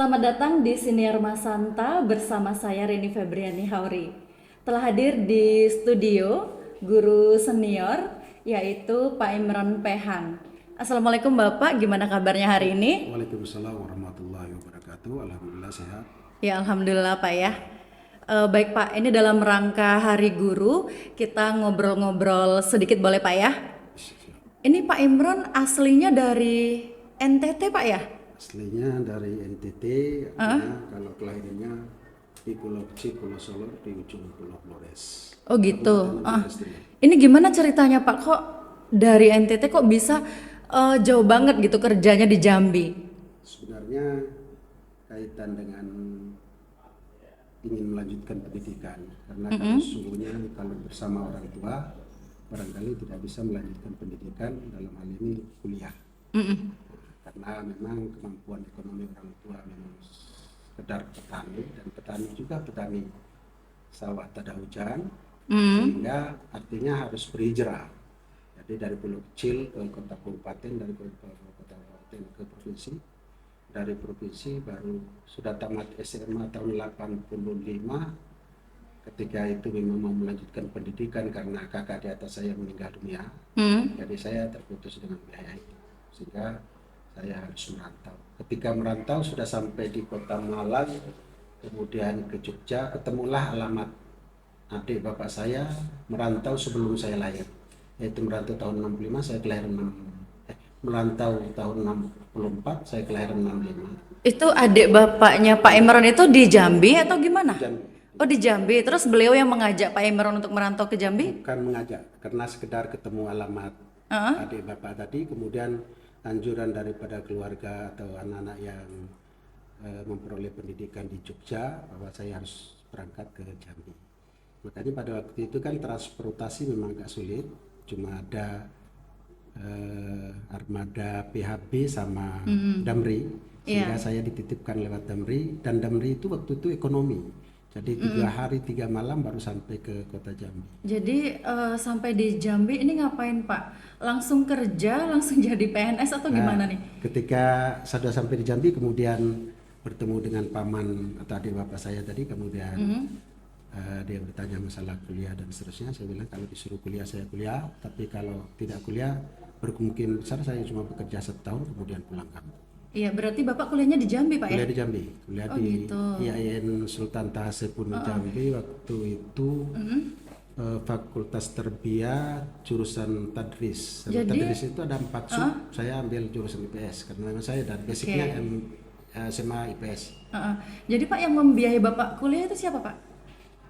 Selamat datang di Siniar Masanta bersama saya Reni Febriani Hauri. Telah hadir di studio guru senior yaitu Pak Imron Pehan. Assalamualaikum Bapak, gimana kabarnya hari ini? Waalaikumsalam warahmatullahi wabarakatuh. Alhamdulillah sehat. Ya Alhamdulillah Pak ya. Baik Pak, ini dalam rangka Hari Guru kita ngobrol-ngobrol sedikit boleh Pak ya? Ini Pak Imron aslinya dari NTT Pak ya? Aslinya dari NTT, artinya kalau kelahirannya di Pulau Kecil, Pulau Solor, di ujung Pulau Flores. Oh gitu. Kabupaten Flores Timur. Ini gimana ceritanya Pak? Kok dari NTT kok bisa jauh banget gitu kerjanya di Jambi? Sebenarnya kaitan dengan ingin melanjutkan pendidikan, karena kalau sesungguhnya kalau bersama orang tua barangkali tidak bisa melanjutkan pendidikan, dalam hal ini kuliah. Karena memang kemampuan ekonomi orang tua memang sekedar petani, dan petani juga petani sawah tak ada hujan, sehingga artinya harus berhijrah. Jadi dari pulau kecil ke kota kabupaten, dari kota kabupaten ke provinsi, dari provinsi baru sudah tamat SMA tahun 85. Ketika itu memang mau melanjutkan pendidikan karena kakak di atas saya meninggal dunia, jadi saya terputus dengan biaya itu, sehingga saya harus merantau. Ketika merantau sudah sampai di kota Malang, kemudian ke Jogja, ketemulah alamat adik bapak saya merantau sebelum saya lahir, yaitu merantau tahun 65, saya kelahiran merantau tahun 64, saya kelahiran 65. Itu adik bapaknya Pak Imron itu di Jambi atau gimana? Dan Oh di Jambi. Terus beliau yang mengajak Pak Imron untuk merantau ke Jambi? bukan mengajak, karena sekedar ketemu alamat adik bapak tadi, kemudian anjuran daripada keluarga atau anak-anak yang memperoleh pendidikan di Jogja bahwa saya harus berangkat ke Jambi. Makanya pada waktu itu kan transportasi memang agak sulit, cuma ada armada PHB sama Damri, sehingga saya dititipkan lewat Damri, dan Damri itu waktu itu ekonomi. Jadi 3 hari 3 malam baru sampai ke kota Jambi. Jadi sampai di Jambi ini ngapain Pak? Langsung kerja, langsung jadi PNS atau gimana nih? Ketika sudah sampai di Jambi, kemudian bertemu dengan paman atau adik bapak saya tadi, kemudian dia bertanya masalah kuliah dan seterusnya. Saya bilang kalau disuruh kuliah saya kuliah, tapi kalau tidak kuliah berkemungkinan besar saya cuma bekerja 1 tahun kemudian pulang kampung. Iya, berarti Bapak kuliahnya di Jambi Pak ya? Kuliah di Jambi, kuliah Oh, di gitu. IAIN Sultan Tahasepuno Jambi. Waktu itu Fakultas Terbiah jurusan Tadris. Jadi- Tadris itu ada 4 sub, saya ambil jurusan IPS karena memang saya dari basicnya SMA IPS. Jadi Pak yang membiayai Bapak kuliah itu siapa Pak?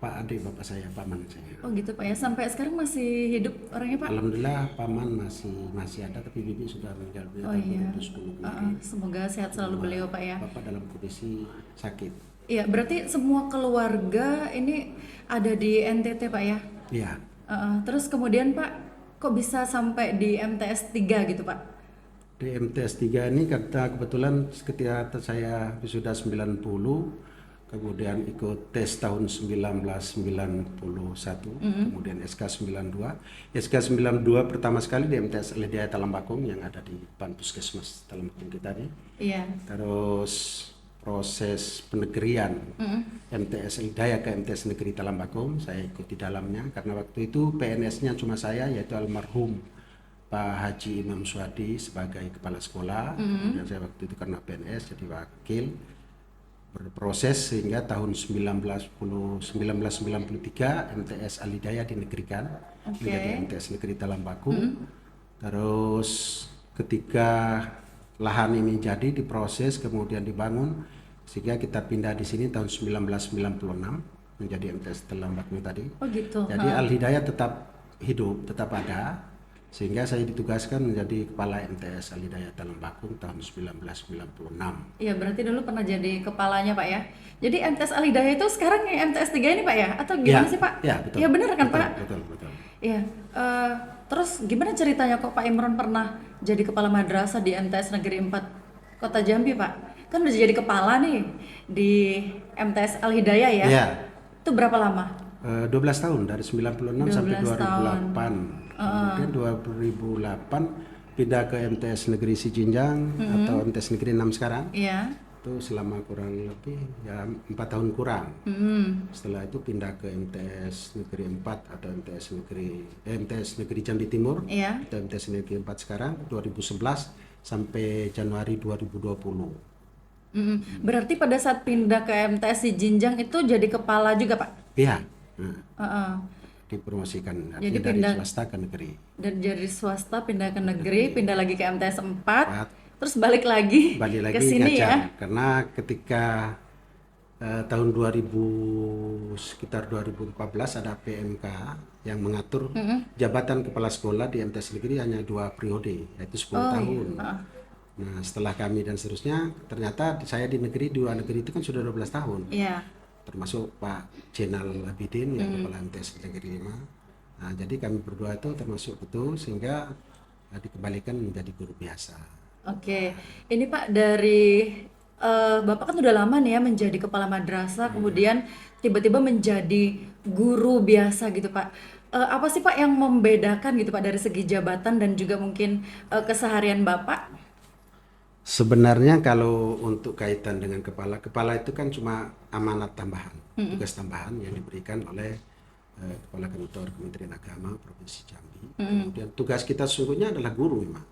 Pak adik bapak saya, paman saya. Oh gitu Pak ya, sampai sekarang masih hidup orangnya Pak? Alhamdulillah paman masih ada, tapi bibi sudah meninggal dunia Oh tahun iya. 2010 kemarin. Semoga sehat selalu beliau Pak ya. Bapak dalam kondisi sakit. Iya, berarti semua keluarga ini ada di NTT Pak ya? Iya. Terus kemudian Pak, kok bisa sampai di MTS 3 gitu Pak? Di MTS 3 ini kata kebetulan ketika saya wisuda 90, kemudian ikut tes tahun 1991, kemudian SK 92. SK 92 pertama sekali di MTS Alhidayah Talambakung yang ada di depan Puskesmas Talambakung kita nih. Iya. Terus proses penegerian MTS Alhidayah ke MTS Negeri Talambakung saya ikut di dalamnya, karena waktu itu PNS-nya cuma saya, yaitu almarhum Pak Haji Imam Suhadi sebagai kepala sekolah. Kemudian saya waktu itu karena PNS jadi wakil, berproses sehingga tahun 1993 MTS Alhidayah dinegerikan menjadi MTS Negeri Talambakung. Terus ketika lahan ini jadi diproses kemudian dibangun, sehingga kita pindah di sini tahun 1996 menjadi MTS Talambakung tadi. Oh gitu. Jadi Alhidayah tetap hidup, tetap ada, sehingga saya ditugaskan menjadi kepala MTS Alhidayah Talambakung tahun 1996. Iya, berarti dulu pernah jadi kepalanya Pak ya. Jadi MTS Alhidayah itu sekarang yang MTS 3 ini Pak ya? Atau gimana sih Pak? Ya, betul. Iya benar kan Betul, Pak? betul. Iya. Terus gimana ceritanya kok Pak Imron pernah jadi kepala madrasah di MTS Negeri 4 Kota Jambi Pak? Kan udah jadi kepala nih di MTS Alhidayah ya? Iya. Itu berapa lama? 12 tahun dari 96 sampai 12 tahun. 2008. Kemudian 2008 pindah ke MTS Negeri Sijinjang atau MTS Negeri 6 sekarang. Iya. Itu selama kurang lebih ya 4 tahun kurang. Setelah itu pindah ke MTS Negeri 4 atau MTS Negeri Jambi Timur Iya. atau MTS Negeri 4 sekarang 2011 sampai Januari 2020. Berarti pada saat pindah ke MTS di Jinjang itu jadi kepala juga, Pak? Iya, nah, Heeh. dipromosikan Jadi artinya dari pindah swasta ke negeri. dan dari swasta pindah ke negeri, pindah lagi ke MTS 4, Empat, terus balik lagi balik ke lagi sini ngajar ya. karena ketika tahun 2000 sekitar 2014 ada PMK yang mengatur jabatan kepala sekolah di MTS negeri hanya 2 periode yaitu 10 tahun. Nah, setelah kami dan seterusnya ternyata saya di negeri, 2 negeri itu kan sudah 12 tahun. Iya. Termasuk Pak Jenal Abidin yang kepala MTS negeri 5. Nah, jadi kami berdua itu termasuk itu sehingga dikembalikan menjadi guru biasa. Oke, ini Pak dari Bapak kan udah lama nih ya menjadi kepala madrasah, kemudian tiba-tiba menjadi guru biasa gitu Pak. Apa sih Pak yang membedakan gitu Pak dari segi jabatan dan juga mungkin keseharian Bapak? Sebenarnya kalau untuk kaitan dengan kepala itu kan cuma amanat tambahan, tugas tambahan yang diberikan oleh Kepala Kantor Kementerian Agama Provinsi Jambi. Kemudian tugas kita sesungguhnya adalah guru memang.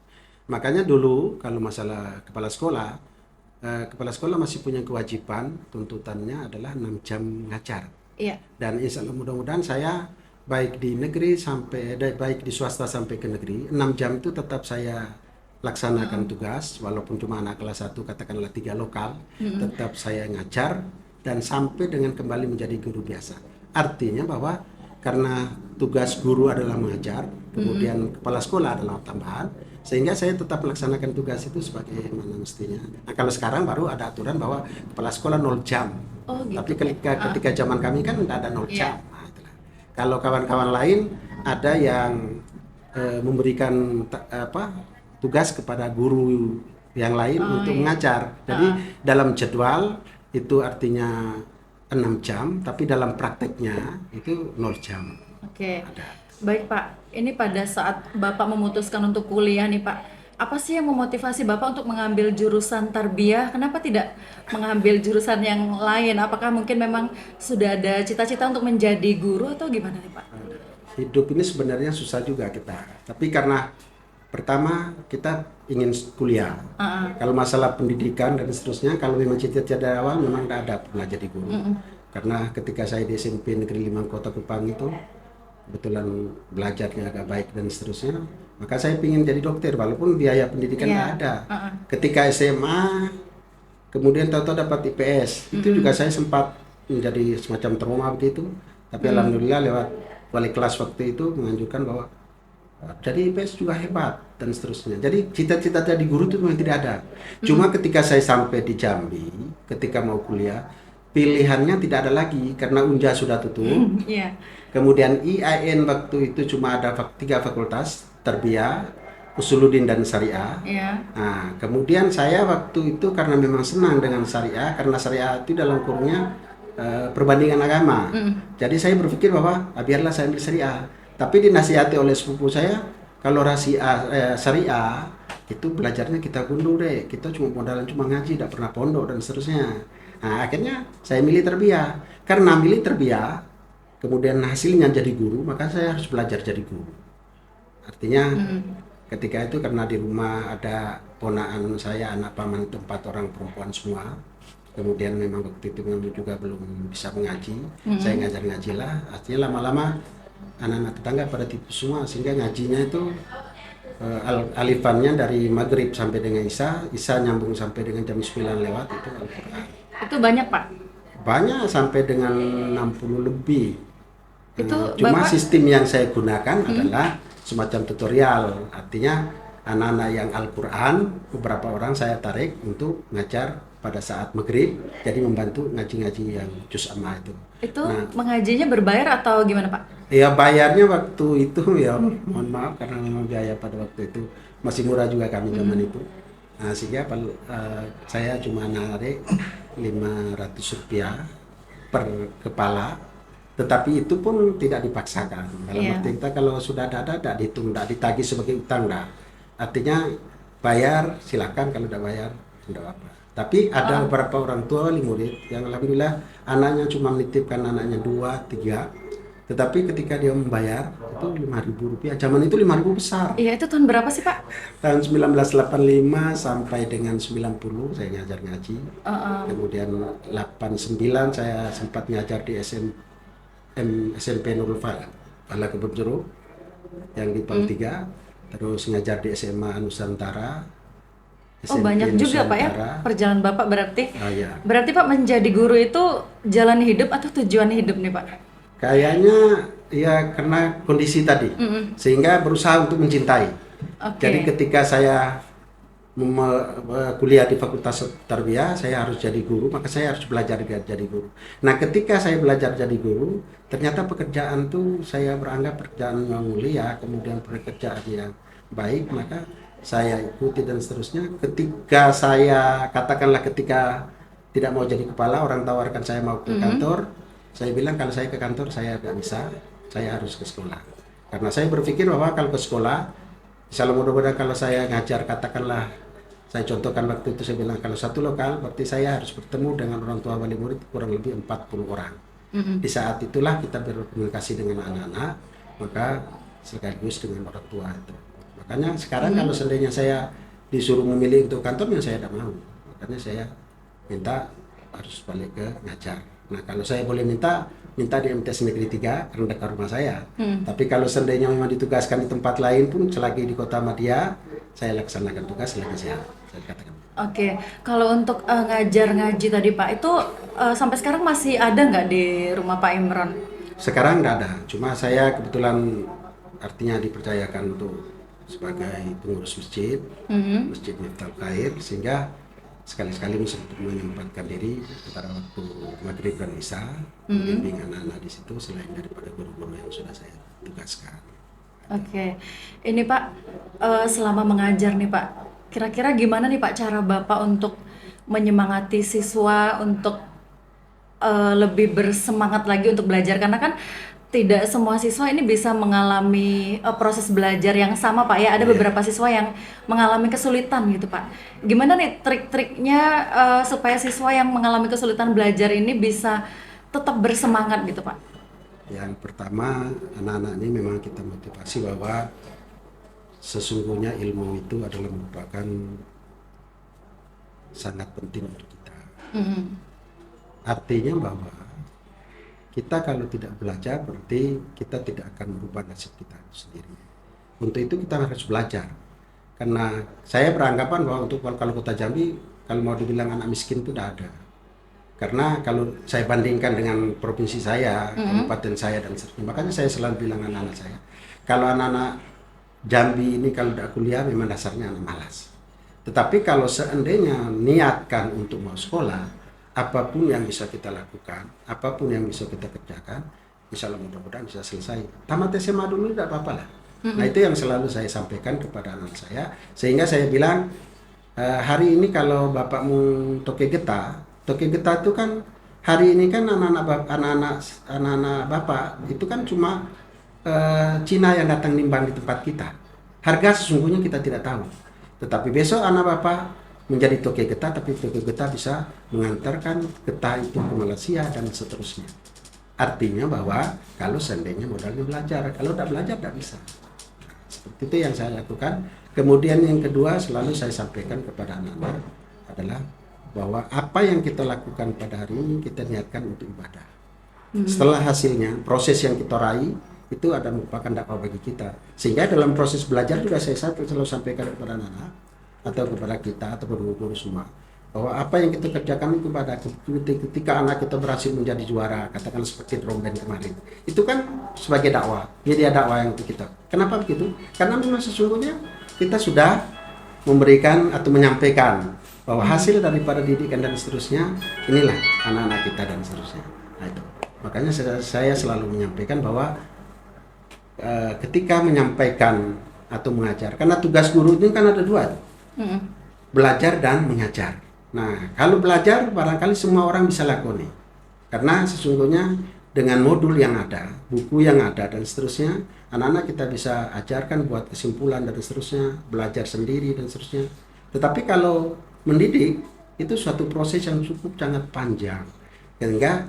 Makanya dulu kalau masalah kepala sekolah masih punya kewajiban, tuntutannya adalah 6 jam ngajar. Iya. Dan insya Allah mudah-mudahan saya baik di negeri baik di swasta sampai ke negeri, 6 jam itu tetap saya laksanakan tugas walaupun cuma anak kelas 1 katakanlah 3 lokal, tetap saya ngajar dan sampai dengan kembali menjadi guru biasa. Artinya bahwa karena tugas guru adalah mengajar, kemudian kepala sekolah adalah tambahan, sehingga saya tetap melaksanakan tugas itu sebagaimana mestinya. Nah, kalau sekarang baru ada aturan bahwa kepala sekolah 0 jam. Oh, gitu. Tapi ketika zaman kami kan tidak ada 0 Iya. jam. Nah, itulah. Kalau kawan-kawan lain ada yang memberikan tugas kepada guru yang lain untuk mengajar. Jadi dalam jadwal itu artinya 6 jam, tapi dalam prakteknya itu 0 jam. Oke. Ada. Baik Pak, ini pada saat Bapak memutuskan untuk kuliah nih Pak, apa sih yang memotivasi Bapak untuk mengambil jurusan tarbiyah? Kenapa tidak mengambil jurusan yang lain? Apakah mungkin memang sudah ada cita-cita untuk menjadi guru atau gimana nih Pak? Hidup ini sebenarnya susah juga kita. Tapi karena pertama kita ingin kuliah. Kalau masalah pendidikan dan seterusnya, kalau memang cita-cita dari awal memang tidak ada pernah jadi guru. Karena ketika saya di SMP Negeri 5 Kota Kupang itu kebetulan belajarnya agak baik dan seterusnya, maka saya ingin jadi dokter walaupun biaya pendidikan tidak ada. Ketika SMA kemudian tahu-tahu dapat IPS, itu juga saya sempat menjadi semacam trauma begitu, tapi alhamdulillah lewat wali kelas waktu itu menganjurkan bahwa jadi IPS juga hebat dan seterusnya. Jadi cita-cita jadi guru itu memang tidak ada. Cuma ketika saya sampai di Jambi, ketika mau kuliah, pilihannya tidak ada lagi karena Unja sudah tutup. Iya. Kemudian IAIN waktu itu cuma ada 3 fakultas, Tarbiyah, Usuluddin dan Syariah. Iya. Nah, kemudian saya waktu itu karena memang senang dengan Syariah, karena Syariah itu dalam kurungnya perbandingan agama. Jadi saya berpikir bahwa biarlah saya ambil Syariah. Tapi dinasihati oleh sepupu saya, kalau Syariah itu belajarnya kita gundu deh, kita cuma modalan cuma ngaji, tidak pernah pondok dan seterusnya. Nah, akhirnya saya milih Tarbiyah. Karena milih Tarbiyah, kemudian hasilnya jadi guru, maka saya harus belajar jadi guru. Artinya ketika itu karena di rumah ada ponakan saya, anak paman itu 4 orang perempuan semua. Kemudian memang waktu itu memang juga belum bisa mengaji. Saya ngajar-ngaji lah. Artinya lama-lama anak-anak tetangga pada tipu semua, sehingga ngajinya itu alifannya dari maghrib sampai dengan Isya nyambung sampai dengan jam 9 lewat itu Al-Quran. Itu banyak Pak? Banyak sampai dengan 60 lebih. Itu Cuma Bapak sistem yang saya gunakan adalah semacam tutorial. Artinya anak-anak yang Al-Quran, beberapa orang saya tarik untuk ngajar pada saat maghrib, jadi membantu ngaji-ngaji yang juz amma itu. itu mengajinya berbayar atau gimana Pak? Ya bayarnya waktu itu ya mohon maaf karena memang biaya pada waktu itu masih murah juga kami zaman itu. Nah, sehingga saya cuma narik Rp500 per kepala, tetapi itu pun tidak dipaksakan. Dalam arti kita kalau sudah ada tidak dihitung, tidak ditagih sebagai utang dah. Artinya bayar silakan, kalau tidak bayar tidak apa. Tapi ada beberapa orang tua wali murid yang alhamdulillah anaknya cuma menitipkan anaknya 2, 3, tetapi ketika dia membayar itu Rp5.000. Zaman itu Rp5.000 besar. Iya, itu tahun berapa sih, Pak? Tahun 1985 sampai dengan 90 saya ngajar ngaji. Kemudian 89 saya sempat ngajar di SMP Nurul Fala Kebun Jeruk yang di PAUD 3. Terus ngajar di SMA Nusantara. Oh, SMP banyak juga Pak ya Nusantara. perjalanan Bapak berarti. Ya. Berarti Pak menjadi guru itu jalan hidup atau tujuan hidup nih Pak? Kayaknya ya karena kondisi tadi, sehingga berusaha untuk mencintai. Oke. Jadi ketika saya kuliah di Fakultas Tarbiyah, saya harus jadi guru, maka saya harus belajar jadi guru. Nah, ketika saya belajar jadi guru, ternyata pekerjaan tuh saya beranggap pekerjaan yang mulia, kemudian pekerjaan yang baik, maka saya ikuti dan seterusnya. Ketika saya katakanlah ketika tidak mau jadi kepala, orang tawarkan saya mau ke kantor, saya bilang kalau saya ke kantor saya nggak bisa, saya harus ke sekolah. Karena saya berpikir bahwa kalau ke sekolah, misalnya mudah-mudahan kalau saya ngajar, katakanlah saya contohkan waktu itu saya bilang kalau satu lokal berarti saya harus bertemu dengan orang tua wali murid kurang lebih 40 orang. Di saat itulah kita berkomunikasi dengan anak-anak, maka sekaligus dengan orang tua itu. Makanya sekarang kalau seandainya saya disuruh memilih untuk kantor, yang saya tidak mau. Makanya saya minta harus balik ke ngajar. Nah, kalau saya boleh minta di MTs Negeri 3 karena dekat rumah saya. Tapi kalau seandainya memang ditugaskan di tempat lain pun selagi di Kota Madia, saya laksanakan tugas selagi sehat. Saya katakan. Oke, kalau untuk ngajar ngaji tadi Pak itu sampai sekarang masih ada nggak di rumah Pak Imron? Sekarang nggak ada. Cuma saya kebetulan artinya dipercayakan untuk sebagai pengurus masjid, Masjid Miftahul Khair, sehingga sekali-sekali untuk menyempatkan diri antara waktu maghrib dan isya membimbing anak-anak di situ selain daripada guru-guru yang sudah saya tugaskan. Oke, ini Pak selama mengajar nih Pak, kira-kira gimana nih Pak cara Bapak untuk menyemangati siswa untuk lebih bersemangat lagi untuk belajar, karena kan tidak semua siswa ini bisa mengalami proses belajar yang sama Pak ya. Ada beberapa siswa yang mengalami kesulitan gitu Pak. Gimana nih trik-triknya supaya siswa yang mengalami kesulitan belajar ini bisa tetap bersemangat gitu Pak? Yang pertama, anak-anak ini memang kita motivasi bahwa sesungguhnya ilmu itu adalah merupakan sangat penting untuk kita. Artinya bahwa kita kalau tidak belajar berarti kita tidak akan merubah nasib kita sendiri. Untuk itu kita harus belajar. Karena saya beranggapan bahwa untuk kalau Kota Jambi, kalau mau dibilang anak miskin itu tidak ada. Karena kalau saya bandingkan dengan provinsi saya, kabupaten saya dan seterusnya, makanya saya selalu bilang anak-anak saya, kalau anak-anak Jambi ini kalau tidak kuliah memang dasarnya anak malas. Tetapi kalau seandainya niatkan untuk mau sekolah, apapun yang bisa kita lakukan, apapun yang bisa kita kerjakan, insya Allah mudah-mudahan bisa selesai. Tamat SMA dulu tidak apa-apa lah. Nah, itu yang selalu saya sampaikan kepada anak saya, sehingga saya bilang hari ini kalau bapakmu toke getah itu kan hari ini kan anak-anak bapak itu kan cuma Cina yang datang nimbang di tempat kita. Harga sesungguhnya kita tidak tahu. Tetapi besok anak bapak menjadi toke getah, tapi toke getah bisa mengantarkan getah itu ke Malaysia dan seterusnya. Artinya bahwa kalau seandainya modalnya belajar, kalau tidak belajar tidak bisa. Seperti itu yang saya lakukan. Kemudian yang kedua selalu saya sampaikan kepada anak-anak adalah bahwa apa yang kita lakukan pada hari ini kita niatkan untuk ibadah. Setelah hasilnya, proses yang kita raih itu ada merupakan dakwah bagi kita. Sehingga dalam proses belajar juga saya selalu sampaikan kepada anak-anak atau kepada kita atau guru-guru semua bahwa apa yang kita kerjakan itu pada ketika anak kita berhasil menjadi juara, katakan seperti drum band kemarin, itu kan sebagai dakwah, media dakwah yang kita. Kenapa begitu? Karena memang sesungguhnya kita sudah memberikan atau menyampaikan bahwa hasil daripada didikan dan seterusnya inilah anak-anak kita dan seterusnya. Nah, itu makanya saya selalu menyampaikan bahwa ketika menyampaikan atau mengajar, karena tugas guru itu kan ada dua, belajar dan mengajar. Nah, kalau belajar barangkali semua orang bisa lakoni, karena sesungguhnya dengan modul yang ada, buku yang ada dan seterusnya, anak-anak kita bisa ajarkan buat kesimpulan dan seterusnya, belajar sendiri dan seterusnya. Tetapi kalau mendidik itu suatu proses yang cukup sangat panjang. Sehingga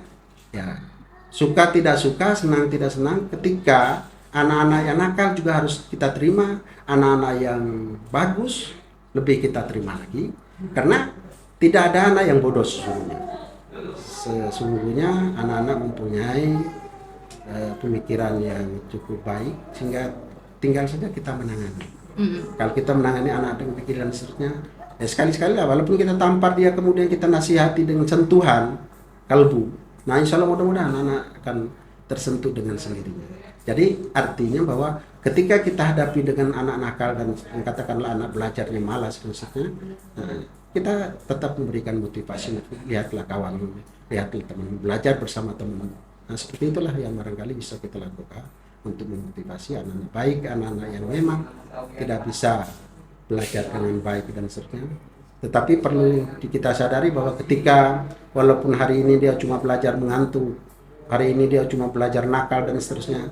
ya suka tidak suka, senang tidak senang, ketika anak-anak yang nakal juga harus kita terima, anak-anak yang bagus lebih kita terima lagi, karena tidak ada anak yang bodoh sesungguhnya. Sesungguhnya anak-anak mempunyai pemikiran yang cukup baik, sehingga tinggal saja kita menangani. Kalau kita menangani anak dengan pikiran seterusnya, ya sekali-sekali lah, walaupun kita tampar dia, kemudian kita nasihati dengan sentuhan kalbu, nah insya Allah mudah-mudahan anak akan tersentuh dengan sendirinya. Jadi artinya bahwa ketika kita hadapi dengan anak nakal dan katakanlah anak belajarnya malas misalnya, nah, kita tetap memberikan motivasi, lihatlah kawan, lihatlah teman, belajar bersama teman. Nah seperti itulah yang barangkali bisa kita lakukan untuk memotivasi anak-anak baik, anak-anak yang memang tidak bisa belajar dengan baik dan seterusnya. Tetapi perlu kita sadari bahwa ketika walaupun hari ini dia cuma belajar mengantuk, hari ini dia cuma belajar nakal dan seterusnya,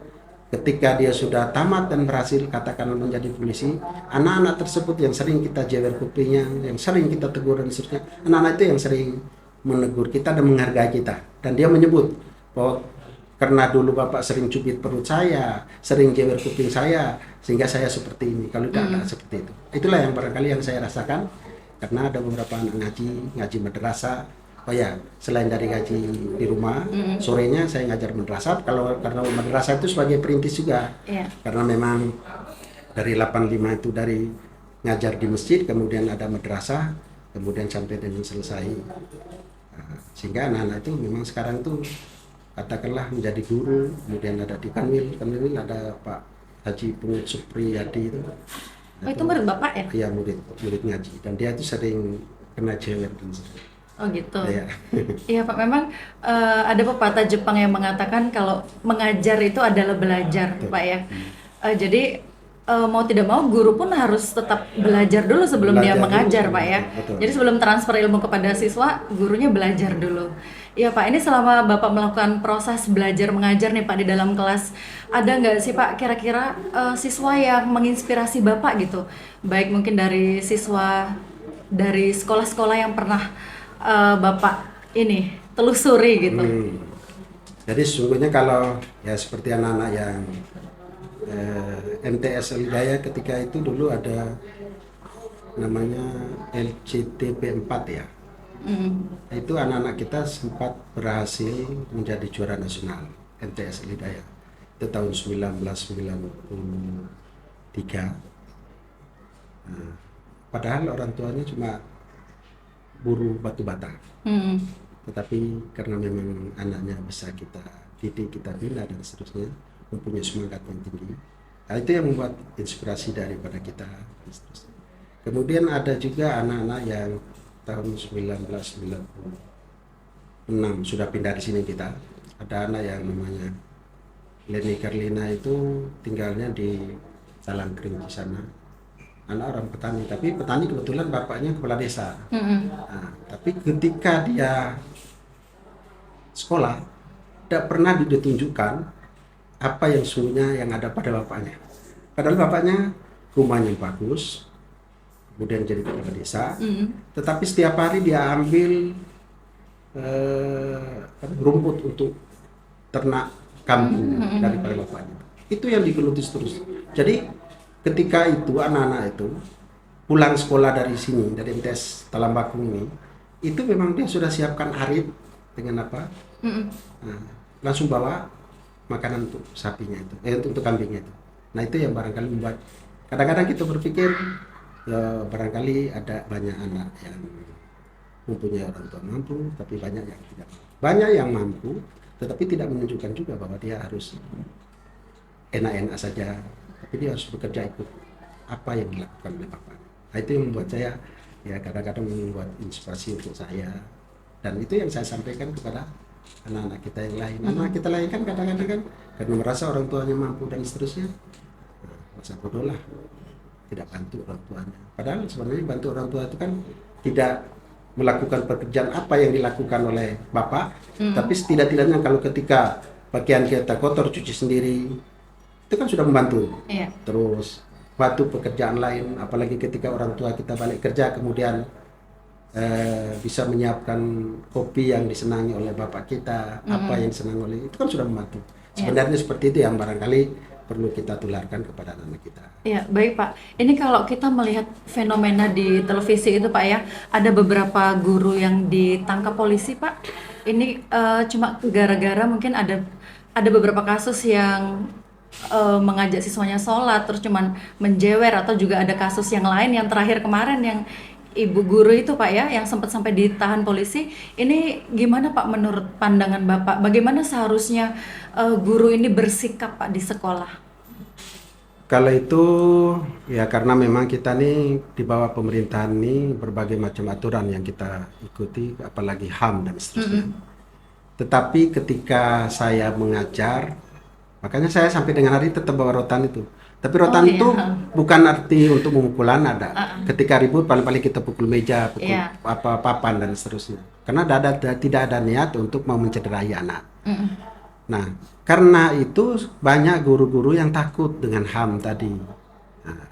ketika dia sudah tamat dan berhasil katakanlah menjadi polisi, anak-anak tersebut yang sering kita jewer kupingnya, yang sering kita tegur dan seterusnya, anak-anak itu yang sering menegur kita dan menghargai kita. Dan dia menyebut bahwa karena dulu Bapak sering cubit perut saya, sering jewer kuping saya, sehingga saya seperti ini. Kalau tidak ada seperti itu. Itulah yang barangkali yang saya rasakan, karena ada beberapa anak ngaji madrasah. Oh ya, selain dari ngaji di rumah, sorenya saya ngajar madrasah. Karena madrasah itu sebagai perintis juga. Karena memang dari 85 itu dari ngajar di masjid, kemudian ada madrasah, kemudian sampai dengan selesai. Sehingga anak-anak itu memang sekarang tuh katakanlah menjadi guru, kemudian ada di Kanwil ada Pak Haji Pungut Supriyadi itu. Itu murid Bapak ya? Iya, murid ngaji, dan dia itu sering kena jewer dan sebagainya. Oh gitu. Iya. Iya Pak, memang ada pepatah Jepang yang mengatakan kalau mengajar itu adalah belajar, Pak ya. Jadi mau tidak mau guru pun harus tetap belajar dulu sebelum dia mengajar, Pak ya. Betul. Jadi sebelum transfer ilmu kepada siswa, gurunya belajar dulu. Iya Pak, ini selama Bapak melakukan proses belajar mengajar nih Pak di dalam kelas, ada nggak sih Pak kira-kira siswa yang menginspirasi Bapak gitu? Baik mungkin dari siswa dari sekolah-sekolah yang pernah Bapak ini telusuri gitu. Jadi sesungguhnya kalau ya seperti anak-anak yang MTS Al-Hidayah ketika itu dulu ada namanya LCTP 4 ya. Itu anak-anak kita sempat berhasil menjadi juara nasional MTS Al-Hidayah. Itu tahun 1993. Padahal orang tuanya cuma buruh batu bata. Tetapi karena memang anaknya bisa kita didik, kita bina dan seterusnya, mempunyai semangat yang tinggi. Nah, itu yang membuat inspirasi daripada kita dan seterusnya. Kemudian ada juga anak-anak yang tahun 1996 sudah pindah di sini kita. Ada anak yang namanya Leni Carlina, itu tinggalnya di Talang Kering di sana. Anak orang petani, tapi petani kebetulan bapaknya kepala desa. Nah, tapi ketika dia sekolah, tidak pernah ditunjukkan apa yang sesungguhnya yang ada pada bapaknya. Padahal bapaknya rumahnya bagus, kemudian jadi kepala desa, tetapi setiap hari dia ambil rumput untuk ternak kambing daripada bapaknya. Itu yang digeluti terus. Jadi ketika itu anak-anak itu pulang sekolah dari sini, dari MTS Talambakung ini, itu memang dia sudah siapkan arit dengan apa? Nah, langsung bawa makanan untuk sapinya itu, untuk kambingnya itu. Nah itu yang barangkali membuat kadang-kadang kita berpikir barangkali ada banyak anak yang mempunyai orang tua mampu, tapi banyak yang tidak. Banyak yang mampu, tetapi tidak menunjukkan juga bahwa dia harus enak-enak saja, tapi dia harus bekerja ikut apa yang dilakukan oleh bapak. Nah itu yang membuat saya ya kadang-kadang membuat inspirasi untuk saya, dan itu yang saya sampaikan kepada anak-anak kita yang lain. Anak kita lain kan kadang-kadang kan karena merasa orang tuanya mampu dan seterusnya, masa bodoh lah, tidak bantu orang tuanya. Padahal sebenarnya bantu orang tua itu kan tidak melakukan pekerjaan apa yang dilakukan oleh bapak, tapi setidak-tidaknya kalau ketika pakaian kita kotor cuci sendiri, itu kan sudah membantu. Terus waktu pekerjaan lain, apalagi ketika orang tua kita balik kerja kemudian bisa menyiapkan kopi yang disenangi oleh bapak kita, apa yang disenangi oleh itu kan sudah membantu. Sebenarnya seperti itu yang barangkali perlu kita tularkan kepada anak-anak kita. Ya, baik Pak. Ini kalau kita melihat fenomena di televisi itu Pak ya, ada beberapa guru yang ditangkap polisi Pak. Ini cuma gara-gara mungkin ada beberapa kasus yang mengajak siswanya sholat, terus cuman menjewer, atau juga ada kasus yang lain yang terakhir kemarin yang ibu guru itu Pak ya, yang sempat sampai ditahan polisi. Ini gimana Pak menurut pandangan Bapak? Bagaimana seharusnya guru ini bersikap Pak di sekolah? Kalau itu ya karena memang kita nih di bawah pemerintahan nih berbagai macam aturan yang kita ikuti, apalagi HAM dan seterusnya. Tetapi ketika saya mengajar, makanya saya sampai dengan hari tetap bawa rotan itu. Tapi rotan iya. itu bukan arti untuk memukul anak. Ketika ribut paling-paling kita pukul meja, pukul Iya. apa papan dan seterusnya. Karena tidak ada niat untuk mau mencederai anak. Nah, karena itu banyak guru-guru yang takut dengan HAM tadi. Nah,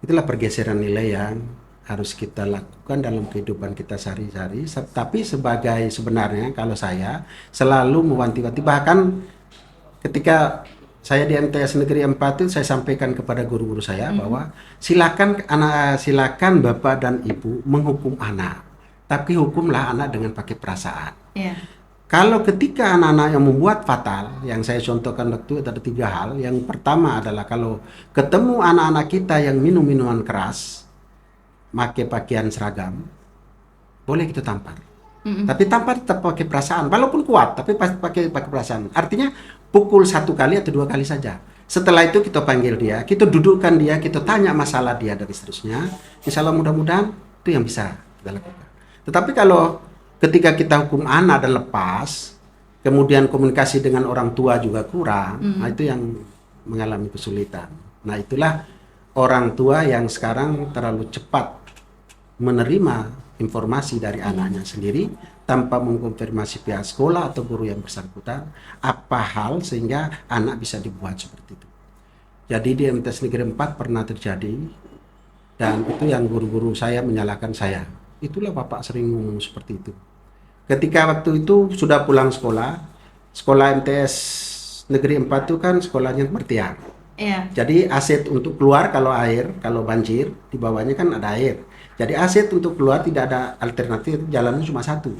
itulah pergeseran nilai yang harus kita lakukan dalam kehidupan kita sehari-hari. Tapi sebenarnya kalau saya selalu mewanti-wanti, bahkan ketika saya di MTS Negeri 4 itu saya sampaikan kepada guru-guru saya bahwa silakan Bapak dan Ibu menghukum anak, tapi hukumlah anak dengan pakai perasaan. Iya. Kalau ketika anak-anak yang membuat fatal, yang saya contohkan waktu itu ada 3 hal. Yang pertama adalah kalau ketemu anak-anak kita yang minum minuman keras, pakai pakaian seragam, boleh kita tampar. Tapi tampar tetap pakai perasaan, walaupun kuat, tapi pakai perasaan. Artinya pukul 1 kali atau 2 kali saja. Setelah itu kita panggil dia, kita dudukkan dia, kita tanya masalah dia dan seterusnya. Insya Allah mudah-mudahan itu yang bisa kita lakukan. Tetapi kalau ketika kita hukum anak dan lepas, kemudian komunikasi dengan orang tua juga kurang, nah itu yang mengalami kesulitan. Nah itulah orang tua yang sekarang terlalu cepat menerima informasi dari anaknya sendiri tanpa mengkonfirmasi pihak sekolah atau guru yang bersangkutan apa hal sehingga anak bisa dibuat seperti itu. Jadi di MTS Negeri 4 pernah terjadi, dan itu yang guru-guru saya menyalahkan saya. Itulah Bapak sering ngomong seperti itu. Ketika waktu itu sudah pulang sekolah MTS Negeri 4 itu kan sekolahnya bertiang. Iya. Jadi aset untuk keluar kalau banjir, di bawahnya kan ada air. Jadi aset untuk keluar tidak ada alternatif, jalannya cuma satu.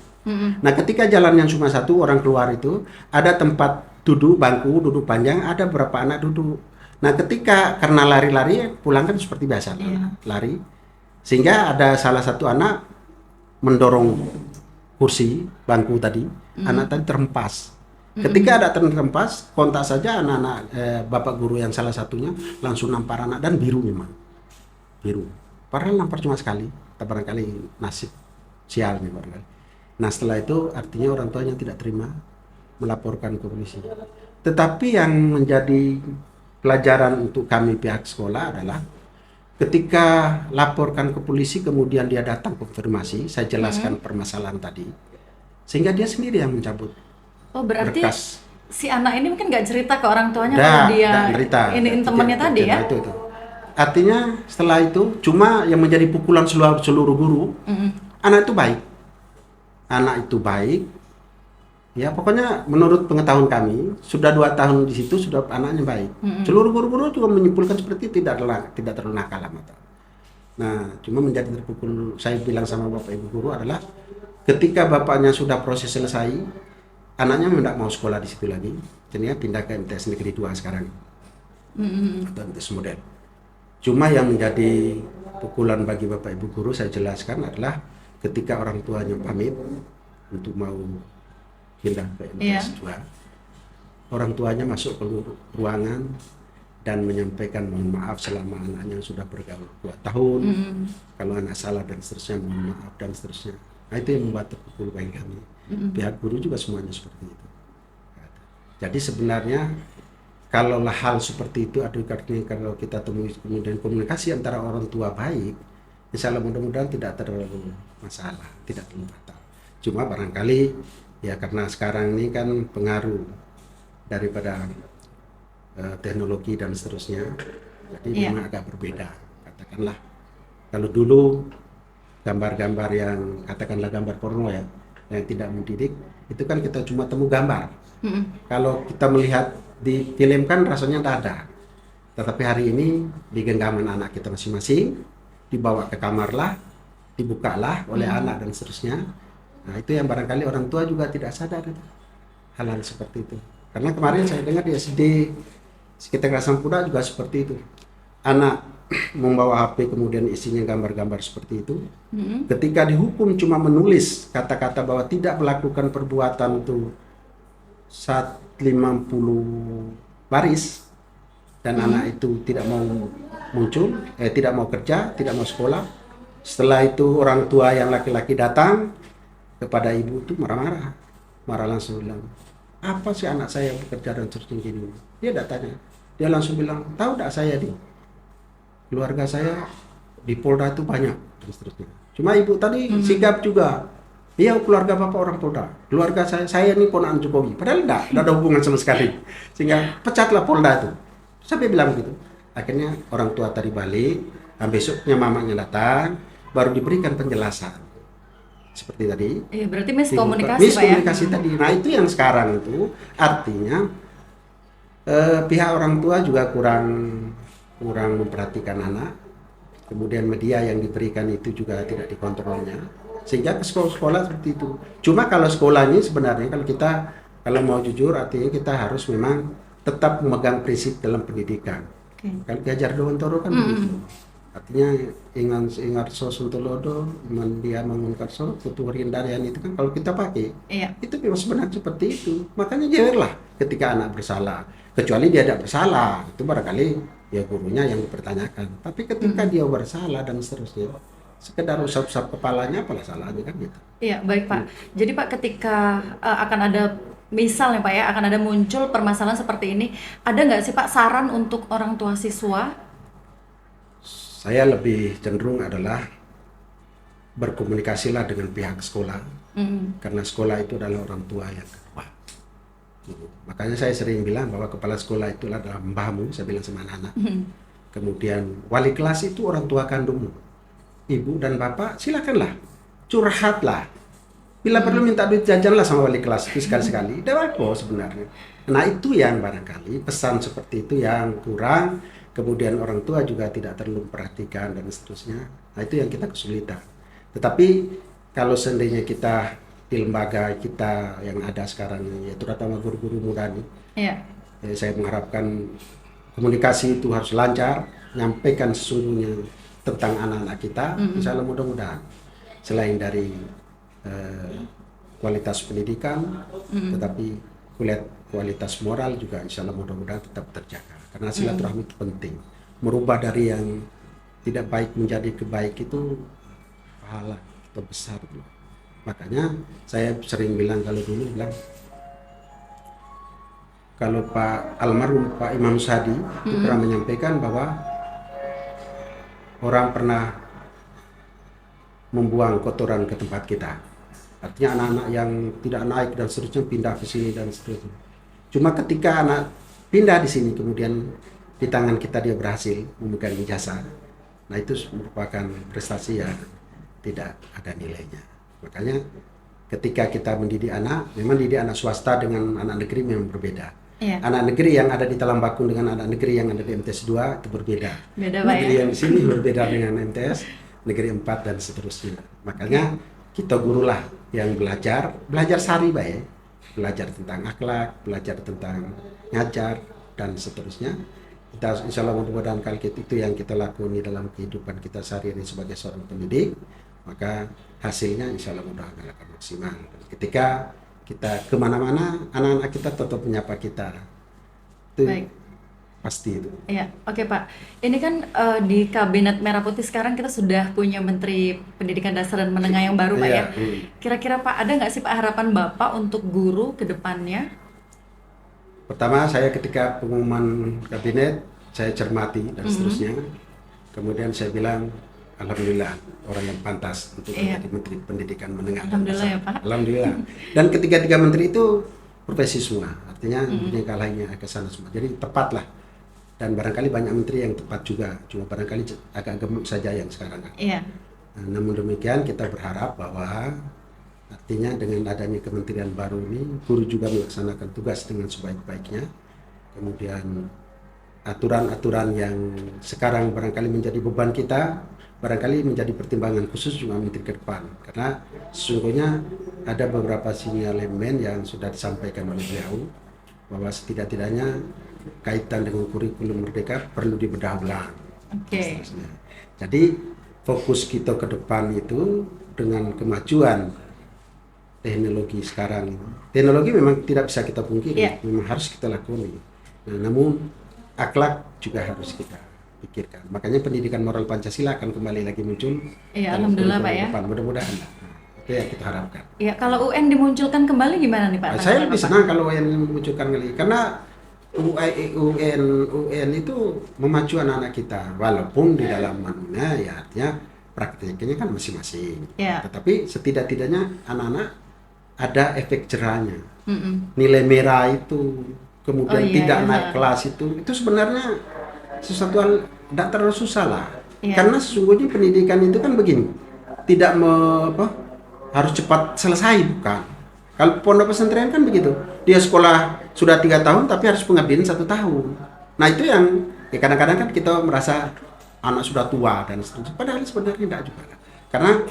Nah ketika jalan yang cuma satu, orang keluar itu ada tempat duduk, bangku, duduk panjang, ada beberapa anak duduk. Nah ketika karena lari-lari, pulang kan seperti biasa, lari. Sehingga ada salah satu anak mendorong kursi, bangku tadi, anak tadi terhempas. Ketika ada terhempas, kontak saja anak-anak bapak guru yang salah satunya langsung nampar anak, dan biru memang. Biru. Padahal nampar cuma sekali, tapi barangkali nasib sial nih barangkali. Nah setelah itu artinya orang tuanya tidak terima, melaporkan ke polisi. Tetapi yang menjadi pelajaran untuk kami pihak sekolah adalah ketika laporkan ke polisi kemudian dia datang konfirmasi, saya jelaskan permasalahan tadi, sehingga dia sendiri yang mencabut. Oh berarti berkas. si anak ini mungkin nggak cerita ke orang tuanya kalau dia ini temannya tadi ya? Itu. Artinya setelah itu cuma yang menjadi pukulan seluruh guru, anak itu baik, ya pokoknya menurut pengetahuan kami sudah 2 tahun di situ sudah anaknya baik. Seluruh guru-guru juga menyimpulkan seperti itu, tidak terlalu nakal amat. Nah cuma menjadi terpukul, saya bilang sama bapak ibu guru adalah ketika bapaknya sudah proses selesai, anaknya tidak mau sekolah di situ lagi, jadinya pindah ke MTS Negeri 2 sekarang, atau MTS model. Cuma yang menjadi pukulan bagi bapak ibu guru saya jelaskan adalah ketika orang tuanya pamit untuk mau pindah ke MTS 2, orang tuanya masuk ke ruangan dan menyampaikan mohon maaf selama anaknya sudah bergaul 2 tahun, kalau anak salah dan seterusnya mohon maaf dan seterusnya. Nah itu yang membuat terpukul bagi kami. Pihak guru juga semuanya seperti itu. Jadi sebenarnya kalau hal seperti itu kalau kita temui kemudian komunikasi antara orang tua baik, insya Allah mudah-mudahan tidak terlalu masalah, tidak terlalu fatal. Cuma barangkali ya karena sekarang ini kan pengaruh daripada teknologi dan seterusnya, jadi memang agak berbeda. Katakanlah kalau dulu gambar-gambar yang katakanlah gambar porno ya, yang tidak mendidik, itu kan kita cuma temu gambar. Kalau kita melihat di film kan rasanya tidak ada. Tetapi hari ini di genggaman anak kita masing-masing, dibawa ke kamar lah, dibukalah oleh anak dan seterusnya. Nah itu yang barangkali orang tua juga tidak sadar hal-hal seperti itu. Karena kemarin saya dengar di SD sekitar Sampurna juga seperti itu. Anak membawa HP kemudian isinya gambar-gambar seperti itu. Ketika dihukum cuma menulis kata-kata bahwa tidak melakukan perbuatan itu 150 baris dan anak itu tidak mau muncul, tidak mau kerja, tidak mau sekolah. Setelah itu orang tua yang laki-laki datang kepada ibu itu marah-marah, marah langsung bilang, apa sih anak saya bekerja dan seterusnya gini. Dia datanya, dia langsung bilang, tahu tak saya nih, keluarga saya di Polda itu banyak dan seterusnya. Cuma ibu tadi sigap juga, iya keluarga bapak orang Polda, keluarga saya ini ponakan Jokowi, padahal tidak ada hubungan sama sekali, sehingga pecatlah Polda itu. Sampai bilang begitu. Akhirnya orang tua tadi balik, besoknya mamanya datang, baru diberikan penjelasan. Seperti tadi. Iya, berarti miskomunikasi, miskomunikasi Pak ya? tadi. Nah itu yang sekarang itu artinya pihak orang tua juga kurang memperhatikan anak. Kemudian media yang diberikan itu juga tidak dikontrolnya. Sehingga ke sekolah seperti itu. Cuma kalau sekolah ini sebenarnya kalau mau jujur artinya kita harus memang tetap memegang prinsip dalam pendidikan. Kan Gajar Dewantara kan begitu. Artinya ingat so suntulodo, dia mangunkarso, tuturin darian itu kan kalau kita pakai, itu memang sebenarnya seperti itu. Makanya jewerlah ketika anak bersalah. Kecuali dia tidak bersalah, itu barangkali ya gurunya yang dipertanyakan. Tapi ketika dia bersalah dan seterusnya, sekedar usap-usap kepalanya apalah salahnya kan gitu. Iya, baik Pak. Jadi Pak ketika akan ada misalnya Pak ya, akan ada muncul permasalahan seperti ini, ada nggak sih Pak saran untuk orang tua siswa? Saya lebih cenderung adalah berkomunikasilah dengan pihak sekolah, karena sekolah itu adalah orang tua yang kedua. Makanya saya sering bilang bahwa kepala sekolah itu adalah mbahmu, saya bilang sama anak-anak. Kemudian wali kelas itu orang tua kandungmu, ibu dan bapak silakanlah, curhatlah. Bila perlu minta duit jajanlah sama wali kelas itu sekali-sekali. Tidak apa sebenarnya. Nah itu yang barangkali pesan seperti itu yang kurang. Kemudian orang tua juga tidak terlalu memperhatikan dan seterusnya. Nah itu yang kita kesulitan. Tetapi kalau seandainya kita di lembaga kita yang ada sekarang, yaitu terutama guru-guru muda nih, saya mengharapkan komunikasi itu harus lancar, nyampaikan sesungguhnya tentang anak-anak kita. Insya Allah mudah-mudahan selain dari kualitas pendidikan, tetapi kualitas moral juga insya Allah mudah-mudahan tetap terjaga. Karena silaturahmi itu penting. Merubah dari yang tidak baik menjadi kebaik itu pahala terbesar. Makanya saya sering bilang kalau Pak almarhum Pak Imam Sadi itu pernah menyampaikan bahwa orang pernah membuang kotoran ke tempat kita. Artinya anak-anak yang tidak naik dan seterusnya pindah ke sini dan seterusnya. Cuma ketika anak pindah di sini kemudian di tangan kita dia berhasil memegang ijazah. Nah itu merupakan prestasi yang tidak ada nilainya. Makanya ketika kita mendidik anak, memang didik anak swasta dengan anak negeri memang berbeda. Anak negeri yang ada di Talambakung dengan anak negeri yang ada di MTS 2 itu berbeda. Negeri yang di sini berbeda dengan MTS negeri 4 dan seterusnya. Makanya kita gurulah yang belajar sari baik, belajar tentang akhlak, belajar tentang ngajar dan seterusnya. Kita insya Allah mudah-mudahan kalau itu yang kita lakoni dalam kehidupan kita sehari-hari sebagai seorang pendidik, maka hasilnya insya Allah mudah-mudahan akan maksimal. Ketika kita kemana-mana, anak-anak kita tetap menyapa kita. Itu pasti itu. Iya, oke Pak. Ini kan di Kabinet Merah Putih sekarang kita sudah punya Menteri Pendidikan Dasar dan Menengah yang baru Pak ya. Kira-kira Pak ada nggak sih Pak harapan Bapak untuk guru ke depannya? Pertama saya ketika pengumuman kabinet saya cermati dan seterusnya. Kemudian saya bilang alhamdulillah orang yang pantas untuk menjadi Menteri Pendidikan Menengah. Alhamdulillah ya Pak. Alhamdulillah. Dan ketiga-tiga menteri itu profesi semua. Artinya punya kalahnya ke sana semua. Jadi tepatlah. Dan barangkali banyak menteri yang tepat juga. Cuma barangkali agak gemuk saja yang sekarang. Nah, namun demikian kita berharap bahwa artinya dengan adanya kementerian baru ini, guru juga melaksanakan tugas dengan sebaik-baiknya. Kemudian aturan-aturan yang sekarang barangkali menjadi beban kita, barangkali menjadi pertimbangan khusus juga menteri ke depan. Karena sesungguhnya ada beberapa sinyalemen yang sudah disampaikan oleh beliau, bahwa setidak-tidaknya kaitan dengan kurikulum merdeka perlu dibedah ulang. Oke. Jadi fokus kita ke depan itu dengan kemajuan teknologi sekarang. Teknologi memang tidak bisa kita pungkiri, memang harus kita lakoni. Nah, namun akhlak juga harus kita pikirkan. Makanya pendidikan moral Pancasila akan kembali lagi muncul. Iya, alhamdulillah Pak ya. Depan. Mudah-mudahan. Nah, itu yang kita harapkan. Ya, kalau UN dimunculkan kembali gimana nih Pak? Saya lebih senang kalau UN dimunculkan kembali, karena UN itu memacu anak-anak kita, walaupun di dalam manunya ya artinya prakteknya kan masing-masing. Tetapi setidak-tidaknya anak-anak ada efek jerahnya. Nilai merah itu, kemudian tidak naik kelas itu sebenarnya sesuatu hal tidak terlalu susah lah. Karena sesungguhnya pendidikan itu kan begini, tidak harus cepat selesai, bukan. Kalau pondok pesantren kan begitu, dia sekolah sudah 3 tahun tapi harus pengabdian 1 tahun. Nah itu yang ya kadang-kadang kan kita merasa anak sudah tua dan seterusnya, padahal sebenarnya tidak juga. Karena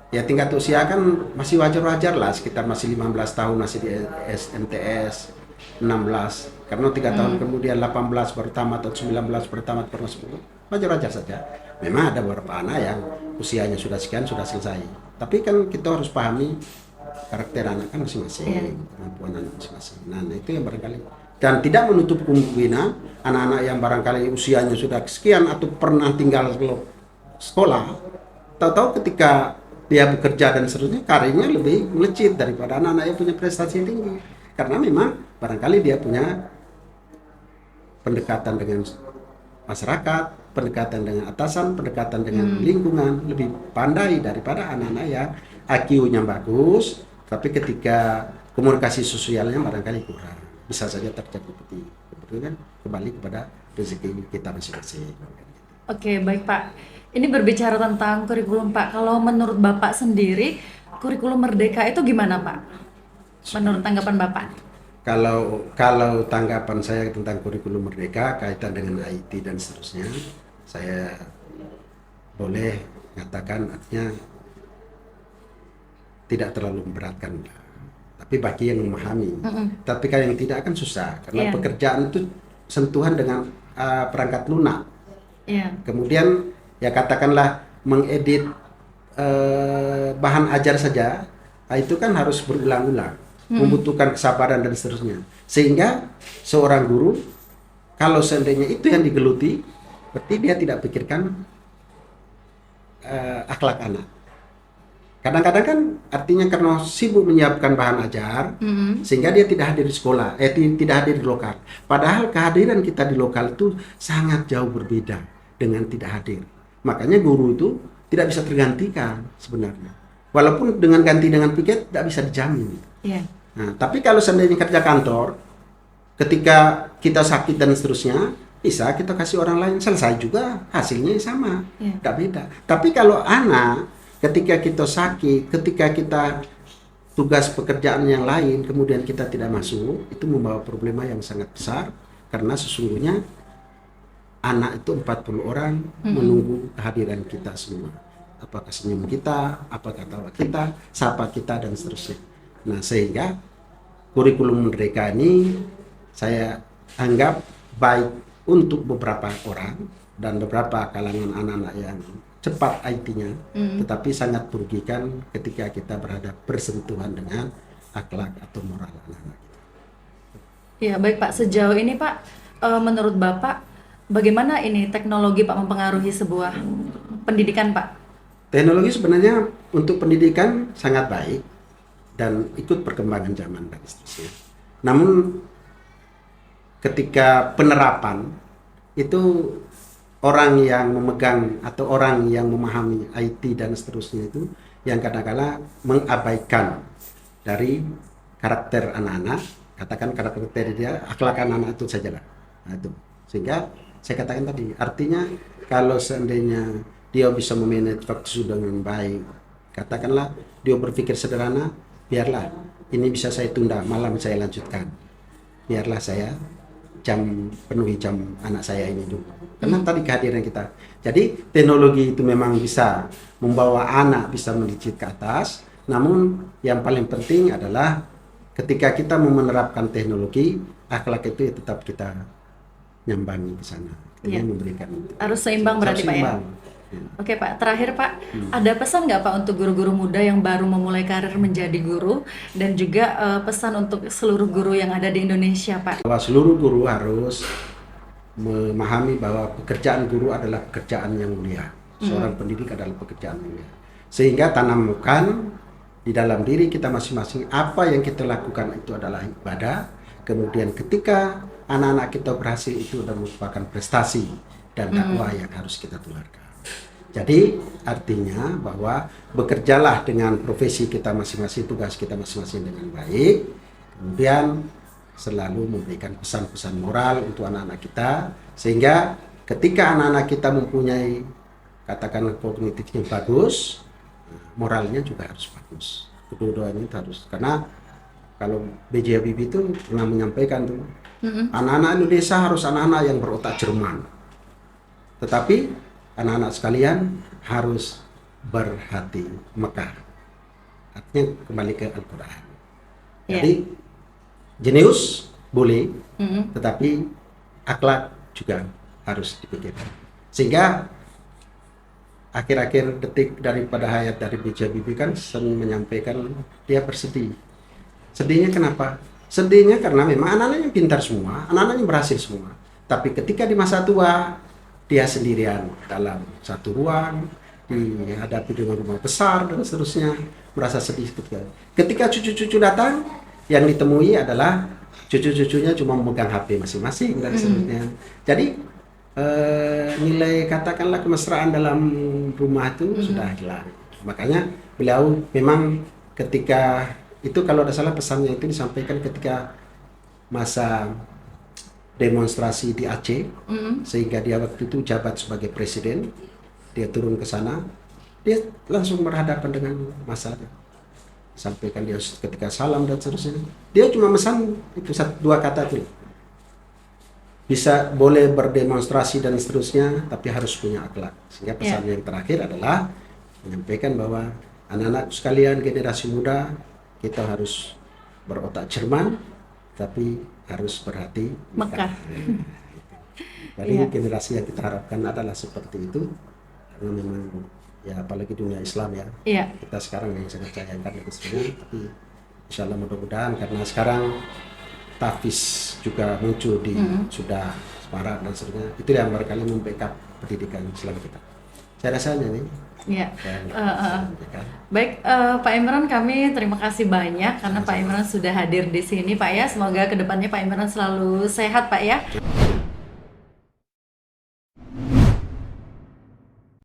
ya tingkat usia kan masih wajar-wajar lah, sekitar masih 15 tahun masih di SMTS, 16, karena 3 tahun kemudian 18 baru tamat atau 19 baru tamat, baru masuk, wajar-wajar saja. Memang ada beberapa anak yang usianya sudah sekian sudah selesai, tapi kan kita harus pahami karakter anak kan masing-masing, kemampuan anak masing-masing. Nah itu yang barangkali, dan tidak menutup kemungkinan anak-anak yang barangkali usianya sudah sekian atau pernah tinggal sekolah, tahu-tahu ketika dia bekerja dan seterusnya karirnya lebih melejit daripada anak-anak yang punya prestasi tinggi, karena memang barangkali dia punya pendekatan dengan masyarakat, pendekatan dengan atasan, pendekatan dengan lingkungan lebih pandai daripada anak-anak yang IQ-nya bagus, tapi ketika komunikasi sosialnya barangkali kurang. Bisa saja terjadi seperti itu kan, kembali kepada rezeki kita masing-masing. Oke, baik Pak. Ini berbicara tentang kurikulum Pak. Kalau menurut Bapak sendiri, kurikulum merdeka itu gimana Pak? Menurut tanggapan Bapak? Kalau tanggapan saya tentang kurikulum merdeka kaitan dengan IT dan seterusnya, saya boleh mengatakan artinya tidak terlalu memberatkan, tapi bagi yang memahami. Tapi kalau yang tidak akan susah, karena pekerjaan itu sentuhan dengan perangkat lunak. Kemudian ya katakanlah mengedit bahan ajar saja, itu kan harus berulang-ulang, membutuhkan kesabaran dan seterusnya. Sehingga seorang guru kalau seandainya itu yang digeluti, berarti dia tidak pikirkan akhlak anak. Kadang-kadang kan artinya karena sibuk menyiapkan bahan ajar, sehingga dia tidak hadir di sekolah, tidak hadir di lokal. Padahal kehadiran kita di lokal itu sangat jauh berbeda dengan tidak hadir. Makanya guru itu tidak bisa tergantikan sebenarnya. Walaupun dengan ganti dengan piket tidak bisa dijamin. Nah, tapi kalau seandainya kerja kantor, ketika kita sakit dan seterusnya, bisa kita kasih orang lain, selesai juga, hasilnya sama, tidak beda. Tapi kalau anak ketika kita sakit, ketika kita tugas pekerjaan yang lain, kemudian kita tidak masuk, itu membawa problema yang sangat besar, karena sesungguhnya anak itu 40 orang menunggu kehadiran kita semua. Apakah senyum kita, apakah tawa kita, sapa kita, dan seterusnya. Nah, sehingga kurikulum merdeka ini saya anggap baik untuk beberapa orang dan beberapa kalangan anak-anak yang cepat IT-nya, tetapi sangat merugikan ketika kita bersentuhan dengan akhlak atau moral anak-anak. Ya baik Pak, sejauh ini Pak, menurut Bapak bagaimana ini teknologi Pak mempengaruhi sebuah pendidikan Pak? Teknologi sebenarnya untuk pendidikan sangat baik dan ikut perkembangan zaman dan seterusnya. Namun ketika penerapan itu orang yang memegang atau orang yang memahami IT dan seterusnya itu yang kadang-kala mengabaikan dari karakter anak-anak, katakan karakter dia, akhlak anak-anak itu sajalah. Nah, itu. Sehingga saya katakan tadi, artinya kalau seandainya dia bisa memanage waktu dengan baik. Katakanlah dia berpikir sederhana, biarlah ini bisa saya tunda, malam saya lanjutkan. Biarlah saya penuhi jam anak saya ini dulu. Karena tadi kehadiran kita. Jadi teknologi itu memang bisa membawa anak bisa melejit ke atas. Namun yang paling penting adalah ketika kita mau menerapkan teknologi, akhlak itu tetap kita nyambangi ke sana. Kita memberikan. Harus seimbang berarti Pak ya? Oke Pak, terakhir Pak, ada pesan nggak Pak untuk guru-guru muda yang baru memulai karir menjadi guru, dan juga pesan untuk seluruh guru yang ada di Indonesia Pak? Bahwa seluruh guru harus memahami bahwa pekerjaan guru adalah pekerjaan yang mulia. Seorang pendidik adalah pekerjaan mulia. Sehingga tanamkan di dalam diri kita masing-masing apa yang kita lakukan itu adalah ibadah. Kemudian ketika anak-anak kita berhasil, itu adalah merupakan prestasi dan dakwah yang harus kita tularkan. Jadi artinya bahwa bekerjalah dengan profesi kita masing-masing, tugas kita masing-masing dengan baik. Kemudian selalu memberikan pesan-pesan moral untuk anak-anak kita, sehingga ketika anak-anak kita mempunyai katakanlah kognitif yang bagus, moralnya juga harus bagus. Kedua-duanya itu harus, karena kalau B.J. Habibie itu pernah menyampaikan tuh, anak-anak Indonesia harus anak-anak yang berotak Jerman, tetapi anak-anak sekalian harus berhati Mekah. Artinya kembali ke Al-Quran. Jadi jenius boleh, tetapi akhlak juga harus dipikirkan. Sehingga akhir-akhir detik daripada hayat dari B.J. Habibie kan sering menyampaikan dia bersedih. Sedihnya kenapa? Sedihnya karena memang anak-anaknya pintar semua, anak-anaknya berhasil semua. Tapi ketika di masa tua, dia sendirian dalam satu ruang, dihadapi dengan rumah besar dan seterusnya, merasa sedih. Ketika cucu-cucu datang, yang ditemui adalah cucu-cucunya cuma memegang HP masing-masing dan seterusnya. Jadi nilai katakanlah kemesraan dalam rumah itu sudah hilang. Makanya beliau memang ketika itu, kalau ada salah pesannya itu disampaikan ketika masa demonstrasi di Aceh, sehingga dia waktu itu jabat sebagai presiden, dia turun ke sana, dia langsung berhadapan dengan masa, sampaikan dia ketika salam dan seterusnya, dia cuma pesan itu dua kata itu, bisa boleh berdemonstrasi dan seterusnya, tapi harus punya akhlak. Sehingga pesan yang terakhir adalah menyampaikan bahwa anak-anak sekalian, generasi muda, kita harus berotak Jerman, tapi harus berhati Mekah. Jadi generasi yang kita harapkan adalah seperti itu, karena memang ya apalagi dunia Islam ya, kita sekarang yang sangat sayangkan itu semua. Tapi insya Allah mudah-mudahan, karena sekarang tahfiz juga muncul di sudah Semarang dan seterusnya, itu yang barangkali membackup pendidikan Islam kita. Saya rasa ini. Baik, Pak Imran, kami terima kasih banyak karena Pak Imran sudah hadir di sini Pak ya. Semoga kedepannya Pak Imran selalu sehat Pak ya.